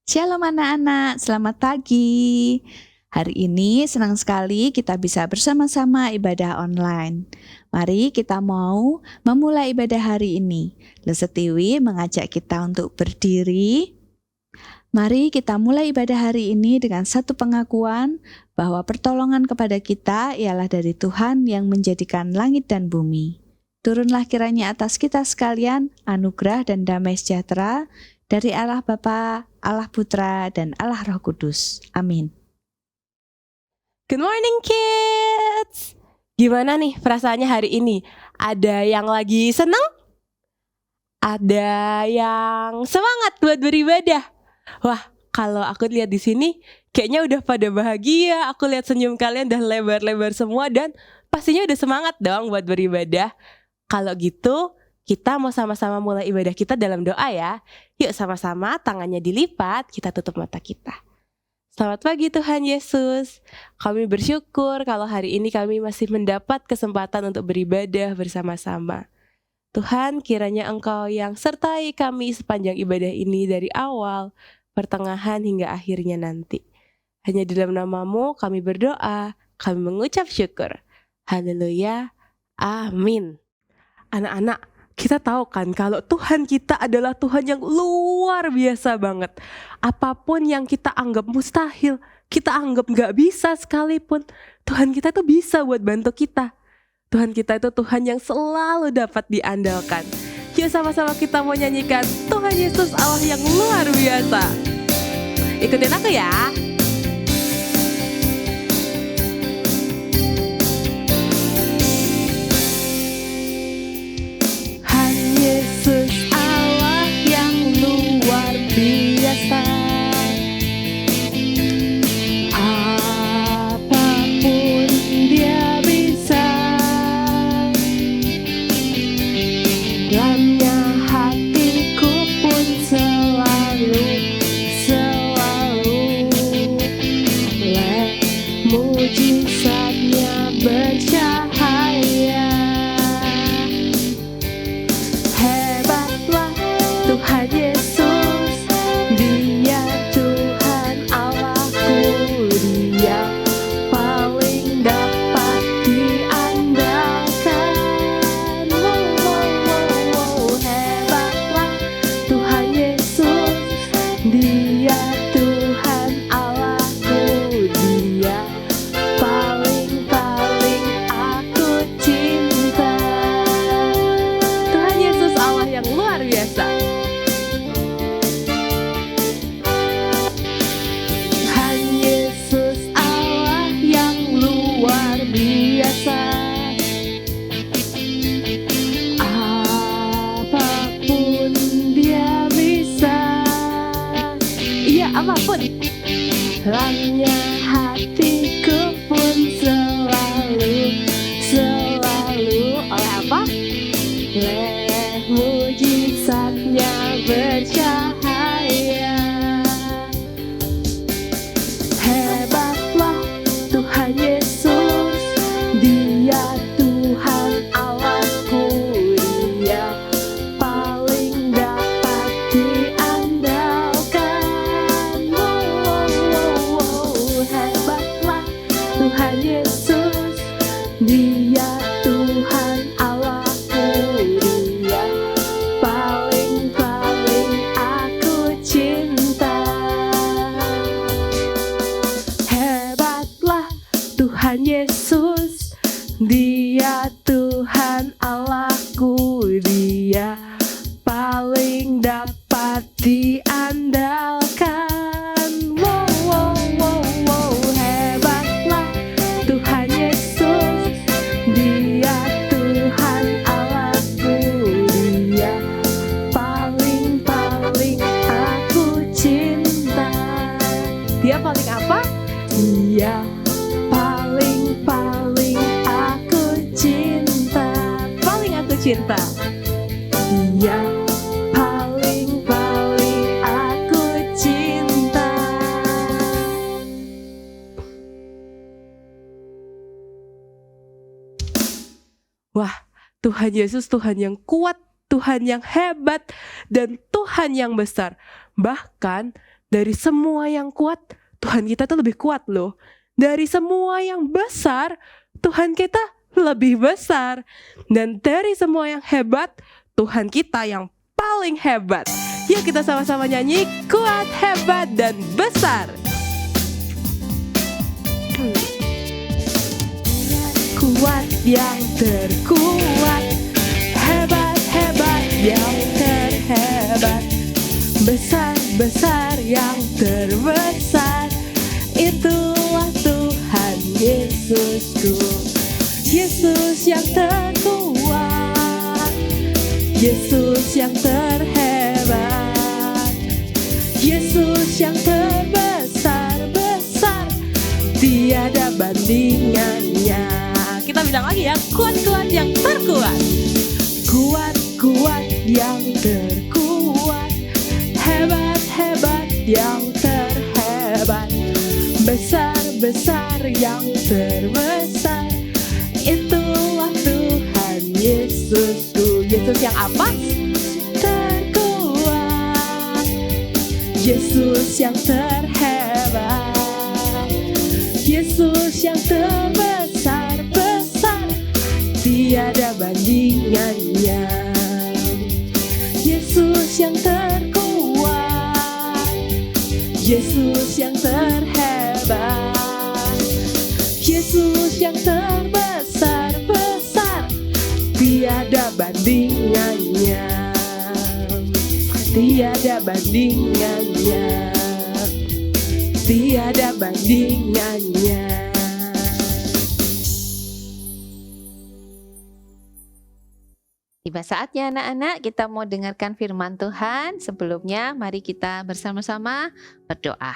Shalom anak-anak, selamat pagi. Hari ini senang sekali kita bisa bersama-sama ibadah online. Mari kita mau memulai ibadah hari ini. Lesetiwi mengajak kita untuk berdiri. Mari kita mulai ibadah hari ini dengan satu pengakuan bahwa pertolongan kepada kita ialah dari Tuhan yang menjadikan langit dan bumi. Turunlah kiranya atas kita sekalian anugerah dan damai sejahtera dari Allah Bapa, Allah Putra, dan Allah Roh Kudus. Amin. Good morning kids. Gimana nih perasaannya hari ini? Ada yang lagi seneng? Ada yang semangat buat beribadah? Wah, kalau aku lihat di sini kayaknya udah pada bahagia. Aku lihat senyum kalian udah lebar-lebar semua dan pastinya udah semangat dong buat beribadah. Kalau gitu, kita mau sama-sama mulai ibadah kita dalam doa ya. Yuk sama-sama tangannya dilipat, kita tutup mata kita. Selamat pagi Tuhan Yesus. Kami bersyukur kalau hari ini kami masih mendapat kesempatan untuk beribadah bersama-sama. Tuhan, kiranya Engkau yang sertai kami sepanjang ibadah ini dari awal, pertengahan hingga akhirnya nanti. Hanya di dalam nama-Mu kami berdoa, kami mengucap syukur. Haleluya. Amin. Anak-anak, kita tahu kan kalau Tuhan kita adalah Tuhan yang luar biasa banget. Apapun yang kita anggap mustahil, kita anggap gak bisa sekalipun, Tuhan kita tuh bisa buat bantu kita. Tuhan kita itu Tuhan yang selalu dapat diandalkan. Yuk sama-sama kita mau nyanyikan Tuhan Yesus Allah yang luar biasa. Ikutin aku ya. Yesus Allah yang luar biasa. Apapun Dia bisa. Dalamnya hatiku pun selalu mujizatnya bercahaya. Hebatlah Tuhan Yesus, Dia Tuhan Allahku, Dia paling dapat diandalkan. Hebatlah Tuhan Yesus, Dia Tuhan Allahku, Dia paling aku cinta. Tuhan Yesus Allah yang luar biasa. Tuhan Yesus Allah yang luar biasa. Apapun Dia bisa. Iya, apapun. Dalamnya hatiku pun selalu oleh apa? Oleh mujizatnya bercahaya. Hebatlah Tuhan Yesus, Dia Tuhan Allahku, Dia paling dapat diandalkan. Hebatlah Tuhan Yesus, Dia Tuhan Allahku, Dia paling aku cinta. Hebatlah Tuhan Yesus, Dia Tuhan Allahku, Dia paling dapat diandalkan. Hebatlah Tuhan Yesus, Dia Tuhan Allahku, Dia paling aku cinta. Dia paling apa? Dia paling aku cinta. Paling aku cinta. Dia paling aku cinta. Wah, Tuhan Yesus Tuhan yang kuat, Tuhan yang hebat, dan Tuhan yang besar. Bahkan Dari semua yang kuat, Tuhan kita tuh lebih kuat loh. Dari semua yang besar, Tuhan kita lebih besar. Dan dari semua yang hebat, Tuhan kita yang paling hebat. Yuk kita sama-sama nyanyi, kuat, hebat, dan besar. Kuat yang terkuat, hebat-hebat yang terhebat, besar-besar yang terbesar, itulah Tuhan Yesusku. Yesus yang terkuat, Yesus yang terhebat, Yesus yang terbesar-besar, tiada bandingannya. Kita bilang lagi ya, kuat-kuat yang terkuat. Kuat-kuat yang terkuat, hebat-hebat yang terhebat, besar-besar yang terbesar, itulah Tuhan Yesusku. Yesus yang apa? Terkuat. Yesus yang terhebat, Yesus yang terbesar-besar, tiada bandingannya. Yesus yang terkuat, Yesus yang terhebat, Yesus yang terbesar-besar, tiada bandingannya. Tiada bandingannya. Tiada bandingannya. Tiba saatnya anak-anak kita mau dengarkan firman Tuhan. Sebelumnya mari kita bersama-sama berdoa.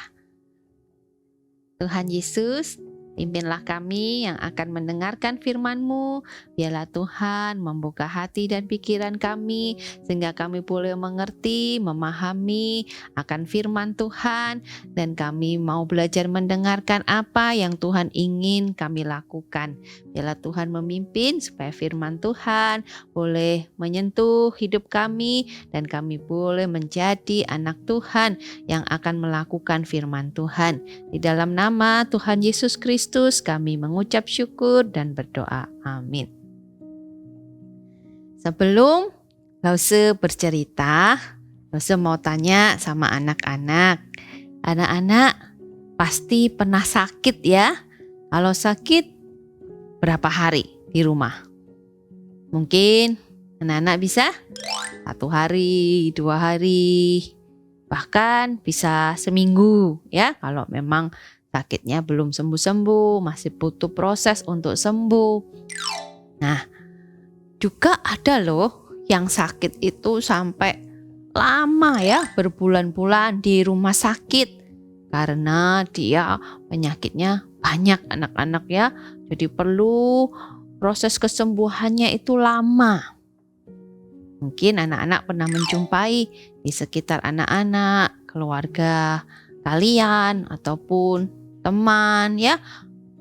Tuhan Yesus, pimpinlah kami yang akan mendengarkan firman-Mu. Biarlah Tuhan membuka hati dan pikiran kami sehingga kami boleh mengerti, memahami akan firman Tuhan, dan kami mau belajar mendengarkan apa yang Tuhan ingin kami lakukan. Biarlah Tuhan memimpin supaya firman Tuhan boleh menyentuh hidup kami dan kami boleh menjadi anak Tuhan yang akan melakukan firman Tuhan. Di dalam nama Tuhan Yesus Kristus kami mengucap syukur dan berdoa. Amin. Sebelum Lause bercerita, Lause mau tanya sama anak-anak. Anak-anak pasti pernah sakit ya? Kalau sakit berapa hari di rumah? Mungkin anak-anak bisa 1 hari, 2 hari, bahkan bisa seminggu ya. Kalau memang sakitnya belum sembuh-sembuh, masih butuh proses untuk sembuh. Nah, juga ada loh yang sakit itu sampai lama ya, berbulan-bulan di rumah sakit karena dia penyakitnya banyak anak-anak ya. Jadi perlu proses kesembuhannya itu lama. Mungkin anak-anak pernah menjumpai di sekitar anak-anak, keluarga kalian ataupun teman ya,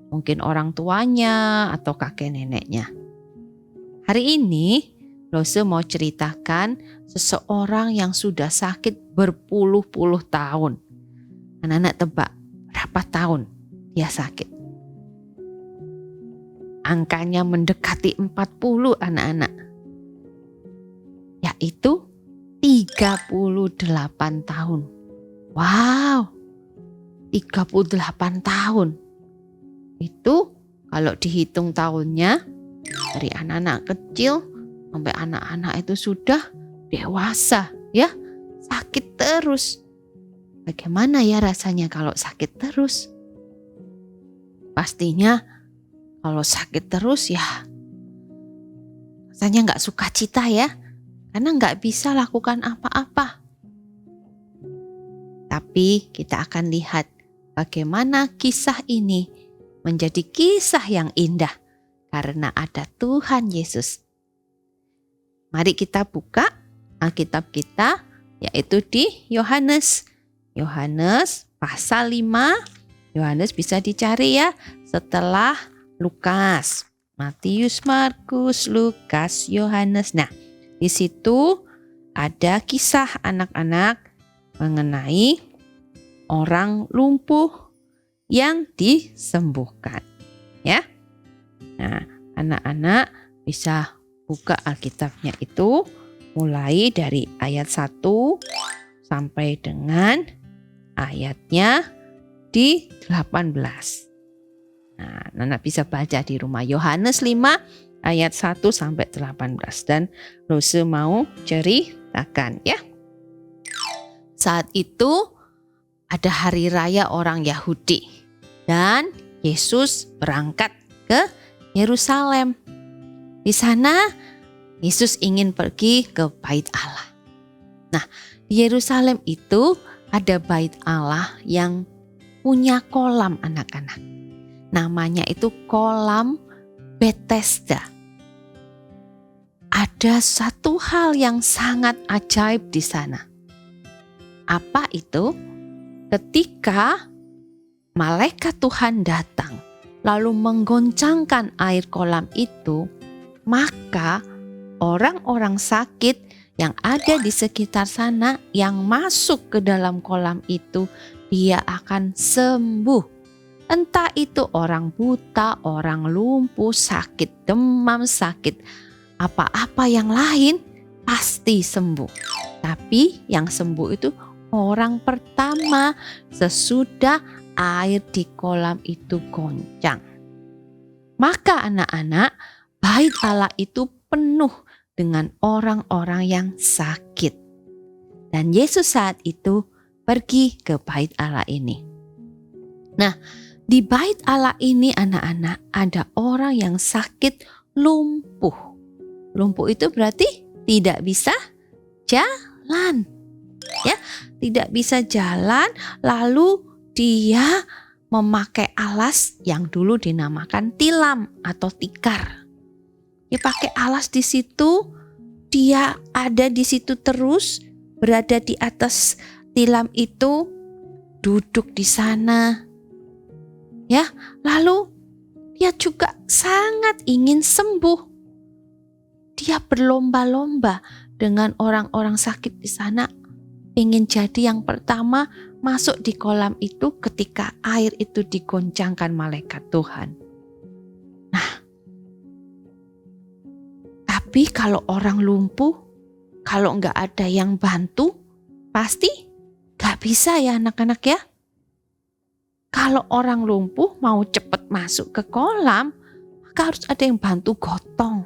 mungkin orang tuanya atau kakek neneknya. Hari ini Lause mau ceritakan seseorang yang sudah sakit berpuluh-puluh tahun. Anak-anak tebak berapa tahun dia sakit? Angkanya mendekati 40 anak-anak. Yaitu 38 tahun. Wow, 38 tahun. Itu kalau dihitung tahunnya dari anak-anak kecil sampai anak-anak itu sudah dewasa ya, sakit terus. Bagaimana ya rasanya kalau sakit terus? Pastinya kalau sakit terus ya rasanya gak sukacita ya, karena gak bisa lakukan apa-apa. Tapi kita akan lihat bagaimana kisah ini menjadi kisah yang indah karena ada Tuhan Yesus. Mari kita buka Alkitab kita, yaitu di Yohanes. Yohanes pasal 5. Yohanes bisa dicari ya setelah Lukas. Matius, Markus, Lukas, Yohanes. Nah, di situ ada kisah anak-anak mengenai orang lumpuh yang disembuhkan. Ya. Nah, anak-anak bisa buka Alkitabnya itu mulai dari ayat 1 sampai dengan ayatnya di 18. Nah, anak bisa baca di rumah. Yohanes 5 ayat 1 sampai 18. Dan Rose mau ceritakan ya. Saat itu ada hari raya orang Yahudi dan Yesus berangkat ke Yerusalem. Di sana Yesus ingin pergi ke bait Allah. Nah, di Yerusalem itu ada bait Allah yang punya kolam anak-anak. Namanya itu kolam Bethesda. Ada satu hal yang sangat ajaib di sana. Apa itu? Ketika malaikat Tuhan datang lalu menggoncangkan air kolam itu, maka orang-orang sakit yang ada di sekitar sana yang masuk ke dalam kolam itu, dia akan sembuh. Entah itu orang buta, orang lumpuh, sakit demam, sakit apa-apa yang lain, pasti sembuh. Tapi yang sembuh itu orang pertama sesudah air di kolam itu goncang. Maka anak-anak, bait Allah itu penuh dengan orang-orang yang sakit. Dan Yesus saat itu pergi ke bait Allah ini. Nah, di bait Allah ini anak-anak ada orang yang sakit lumpuh. Lumpuh itu berarti tidak bisa jalan. Ya, tidak bisa jalan, lalu dia memakai alas yang dulu dinamakan tilam atau tikar. Dia pakai alas di situ, dia ada di situ terus, berada di atas tilam itu, duduk di sana. Ya, lalu dia juga sangat ingin sembuh. Dia berlomba-lomba dengan orang-orang sakit di sana, ingin jadi yang pertama masuk di kolam itu ketika air itu digoncangkan malaikat Tuhan. Nah, tapi kalau orang lumpuh, kalau nggak ada yang bantu, pasti nggak bisa ya anak-anak ya. Kalau orang lumpuh mau cepat masuk ke kolam, maka harus ada yang bantu gotong.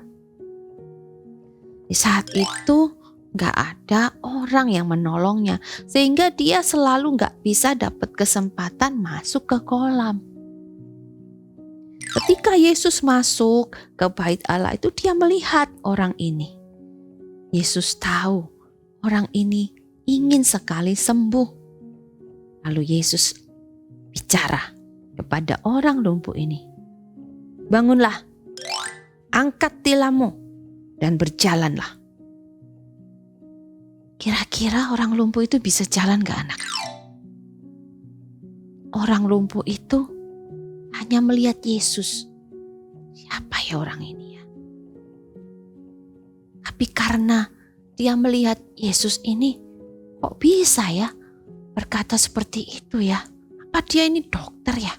Di saat itu gak ada orang yang menolongnya, sehingga dia selalu gak bisa dapat kesempatan masuk ke kolam. Ketika Yesus masuk ke bait Allah itu, dia melihat orang ini. Yesus tahu orang ini ingin sekali sembuh. Lalu Yesus bicara kepada orang lumpuh ini. Bangunlah, angkat tilammu dan berjalanlah. Kira-kira orang lumpuh itu bisa jalan gak anak? Orang lumpuh itu hanya melihat Yesus. Siapa ya orang ini ya? Tapi karena dia melihat Yesus ini, kok bisa ya berkata seperti itu ya? Apa dia ini dokter ya?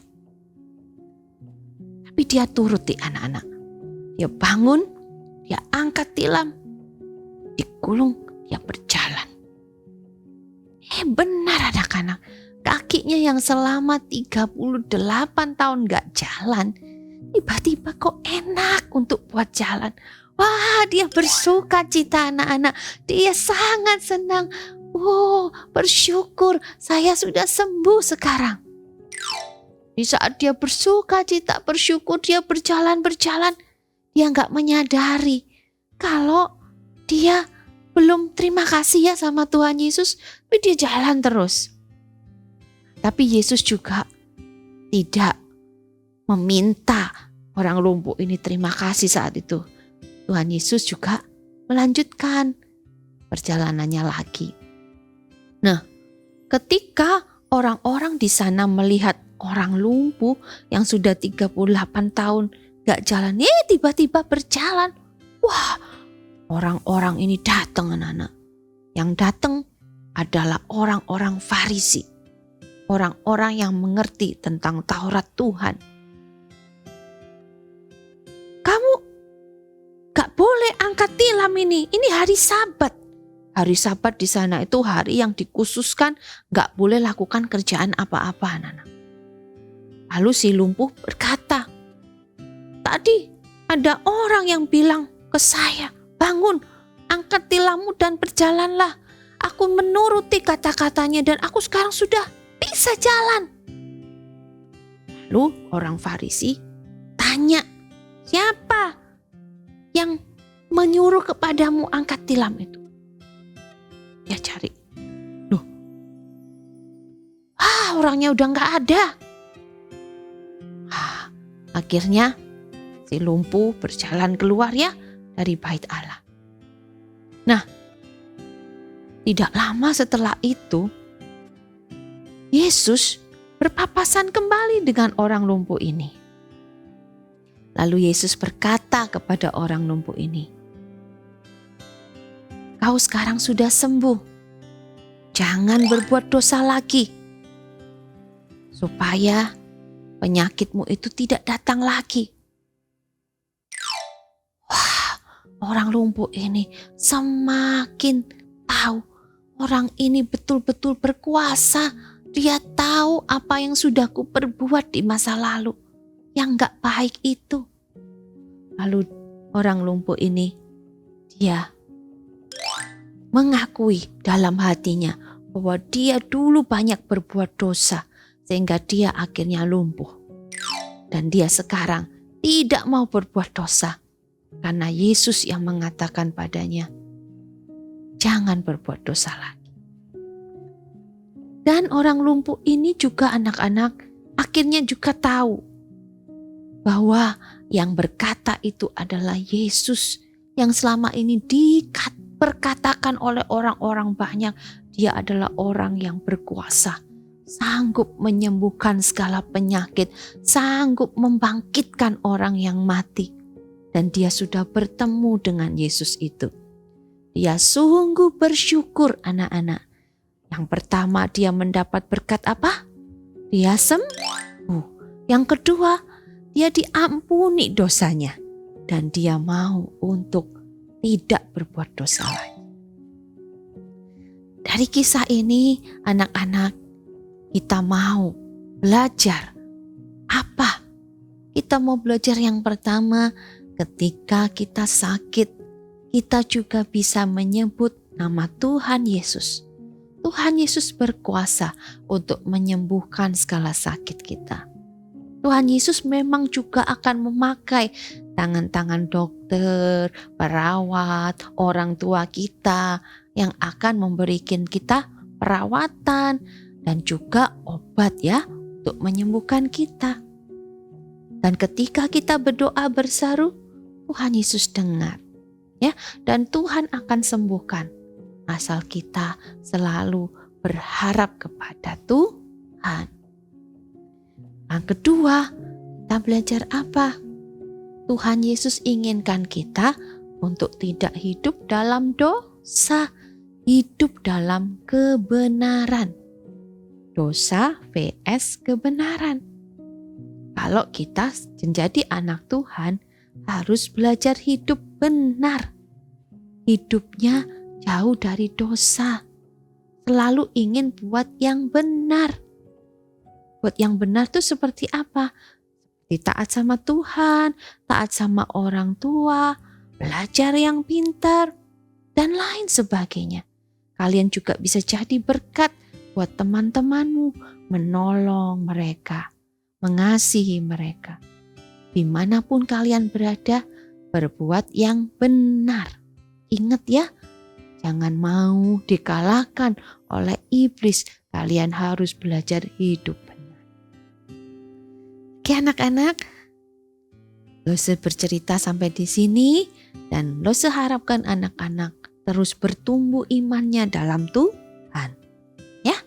Tapi dia turuti anak-anak. Dia bangun, dia angkat tilam, digulung, dia berjalan. Benar anak-anak, kakinya yang selama 38 tahun gak jalan, tiba-tiba kok enak untuk buat jalan. Wah, dia bersuka cita anak-anak, dia sangat senang. Oh, bersyukur saya sudah sembuh sekarang. Di saat dia bersuka cita, bersyukur, dia berjalan-berjalan, dia gak menyadari kalau dia belum terima kasih ya sama Tuhan Yesus, tapi dia jalan terus. Tapi Yesus juga tidak meminta orang lumpuh ini terima kasih saat itu. Tuhan Yesus juga melanjutkan perjalanannya lagi. Nah, ketika orang-orang di sana melihat orang lumpuh yang sudah 38 tahun gak jalan, tiba-tiba berjalan. Wah, orang-orang ini datang anak-anak. Yang datang adalah orang-orang Farisi. orang-orang yang mengerti tentang Taurat Tuhan. Kamu gak boleh angkat tilam ini hari Sabat. Hari Sabat di sana itu hari yang dikhususkan gak boleh lakukan kerjaan apa-apa, anak-anak. Lalu si lumpuh berkata, tadi ada orang yang bilang ke saya, bangun, angkat tilammu dan berjalanlah. Aku menuruti kata-katanya dan aku sekarang sudah bisa jalan. Lalu orang Farisi tanya, siapa yang menyuruh kepadamu angkat tilam itu? Dia cari, orangnya udah gak ada. Akhirnya si lumpuh berjalan keluar ya dari bait Allah. Nah, tidak lama setelah itu, Yesus berpapasan kembali dengan orang lumpuh ini. Lalu Yesus berkata kepada orang lumpuh ini, kau sekarang sudah sembuh. Jangan berbuat dosa lagi, supaya penyakitmu itu tidak datang lagi. Wah, orang lumpuh ini semakin tahu orang ini betul-betul berkuasa. Dia tahu apa yang sudah kuperbuat di masa lalu yang gak baik itu. Lalu orang lumpuh ini dia mengakui dalam hatinya bahwa dia dulu banyak berbuat dosa sehingga dia akhirnya lumpuh. Dan dia sekarang tidak mau berbuat dosa karena Yesus yang mengatakan padanya, jangan berbuat dosa lagi. Dan orang lumpuh ini juga anak-anak akhirnya juga tahu bahwa yang berkata itu adalah Yesus yang selama ini diperkatakan oleh orang-orang banyak. Dia adalah orang yang berkuasa, sanggup menyembuhkan segala penyakit, sanggup membangkitkan orang yang mati. Dan dia sudah bertemu dengan Yesus itu. Dia sungguh bersyukur anak-anak. Yang pertama dia mendapat berkat apa? Dia sembuh. Yang kedua dia diampuni dosanya. Dan dia mau untuk tidak berbuat dosa lagi. Dari kisah ini anak-anak kita mau belajar apa? Kita mau belajar yang pertama, ketika kita sakit, kita juga bisa menyebut nama Tuhan Yesus. Tuhan Yesus berkuasa untuk menyembuhkan segala sakit kita. Tuhan Yesus memang juga akan memakai tangan-tangan dokter, perawat, orang tua kita yang akan memberikan kita perawatan dan juga obat ya untuk menyembuhkan kita. Dan ketika kita berdoa berseru, Tuhan Yesus dengar ya, dan Tuhan akan sembuhkan asal kita selalu berharap kepada Tuhan. Yang kedua, kita belajar apa? Tuhan Yesus inginkan kita untuk tidak hidup dalam dosa, hidup dalam kebenaran. Dosa vs kebenaran. Kalau kita menjadi anak Tuhan, harus belajar hidup benar. Hidupnya jauh dari dosa. Selalu ingin buat yang benar. Buat yang benar itu seperti apa? Seperti taat sama Tuhan, taat sama orang tua, belajar yang pintar, dan lain sebagainya. Kalian juga bisa jadi berkat buat teman-temanmu, menolong mereka, mengasihi mereka. Dimanapun kalian berada, berbuat yang benar. Ingat ya, jangan mau dikalahkan oleh iblis. Kalian harus belajar hidup benar. Oke anak-anak, Lose bercerita sampai di sini dan Lose harapkan anak-anak terus bertumbuh imannya dalam Tuhan. Ya,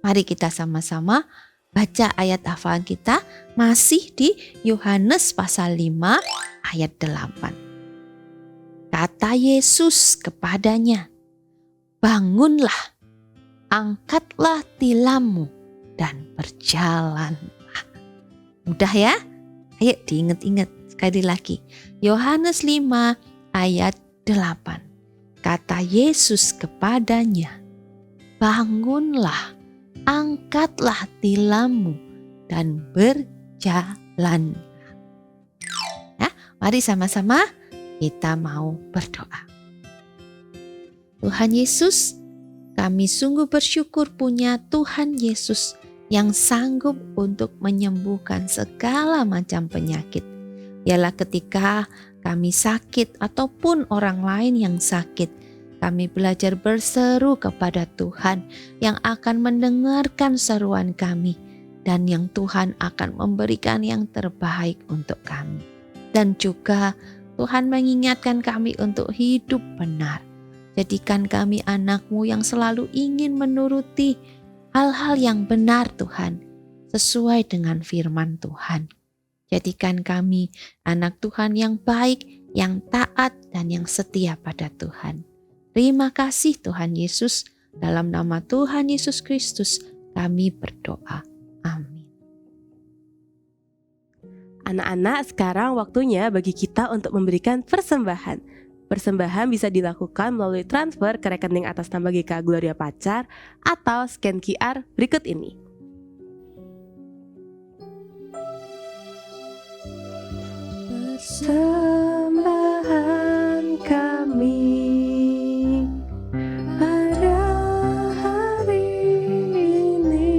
mari kita sama-sama baca ayat hafalan kita masih di Yohanes pasal 5 ayat 8. Kata Yesus kepadanya, bangunlah, angkatlah tilammu dan berjalanlah. Mudah ya? Ayo diingat-ingat sekali lagi. Yohanes 5 ayat 8. Kata Yesus kepadanya, bangunlah, angkatlah tilammu dan berjalan. Nah, mari sama-sama kita mau berdoa. Tuhan Yesus, kami sungguh bersyukur punya Tuhan Yesus yang sanggup untuk menyembuhkan segala macam penyakit. Ialah ketika kami sakit ataupun orang lain yang sakit, kami belajar berseru kepada Tuhan yang akan mendengarkan seruan kami dan yang Tuhan akan memberikan yang terbaik untuk kami. Dan juga Tuhan mengingatkan kami untuk hidup benar. Jadikan kami anak-Mu yang selalu ingin menuruti hal-hal yang benar Tuhan, sesuai dengan firman Tuhan. Jadikan kami anak Tuhan yang baik, yang taat dan yang setia pada Tuhan. Terima kasih Tuhan Yesus, dalam nama Tuhan Yesus Kristus kami berdoa. Amin. Anak-anak, sekarang waktunya bagi kita untuk memberikan persembahan. Persembahan bisa dilakukan melalui transfer ke rekening atas nama GKA Gloria Pacar atau scan QR berikut ini. Persembahan kami pada hari ini,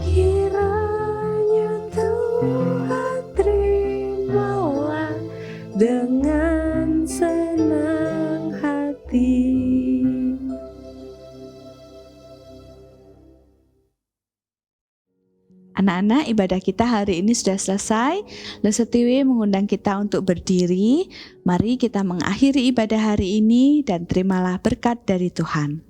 kiranya Tuhan terimalah dengan senang hati. Anak-anak, ibadah kita hari ini sudah selesai. Lesetiwi mengundang kita untuk berdiri. Mari kita mengakhiri ibadah hari ini dan terimalah berkat dari Tuhan.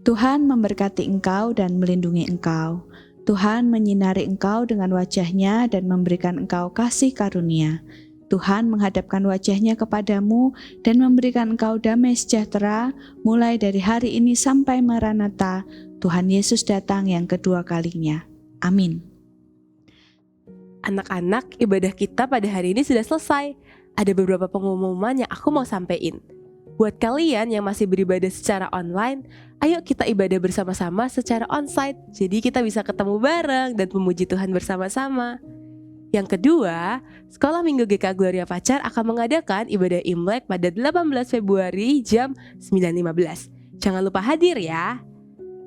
Tuhan memberkati engkau dan melindungi engkau. Tuhan menyinari engkau dengan wajah-Nya dan memberikan engkau kasih karunia. Tuhan menghadapkan wajah-Nya kepadamu dan memberikan engkau damai sejahtera mulai dari hari ini sampai Maranatha, Tuhan Yesus datang yang kedua kalinya. Amin. Anak-anak, ibadah kita pada hari ini sudah selesai. Ada beberapa pengumuman yang aku mau sampaikan. Buat kalian yang masih beribadah secara online, ayo kita ibadah bersama-sama secara onsite. Jadi kita bisa ketemu bareng dan memuji Tuhan bersama-sama. Yang kedua, Sekolah Minggu GKA Gloria Pacar akan mengadakan ibadah Imlek pada 18 Februari jam 9.15. Jangan lupa hadir ya.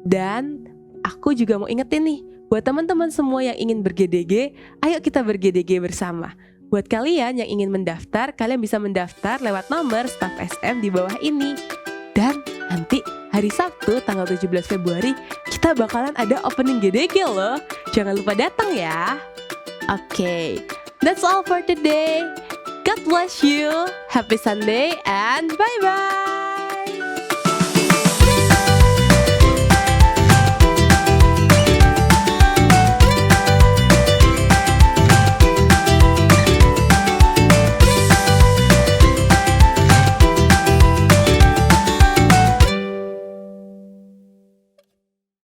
Dan aku juga mau ingetin nih, buat teman-teman semua yang ingin ber-GDG, ayo kita ber-GDG bersama. Buat kalian yang ingin mendaftar, kalian bisa mendaftar lewat nomor staf SM di bawah ini. Dan nanti hari Sabtu tanggal 17 Februari, kita bakalan ada opening GDG loh. Jangan lupa datang ya. Oke, that's all for today. God bless you. Happy Sunday and bye-bye.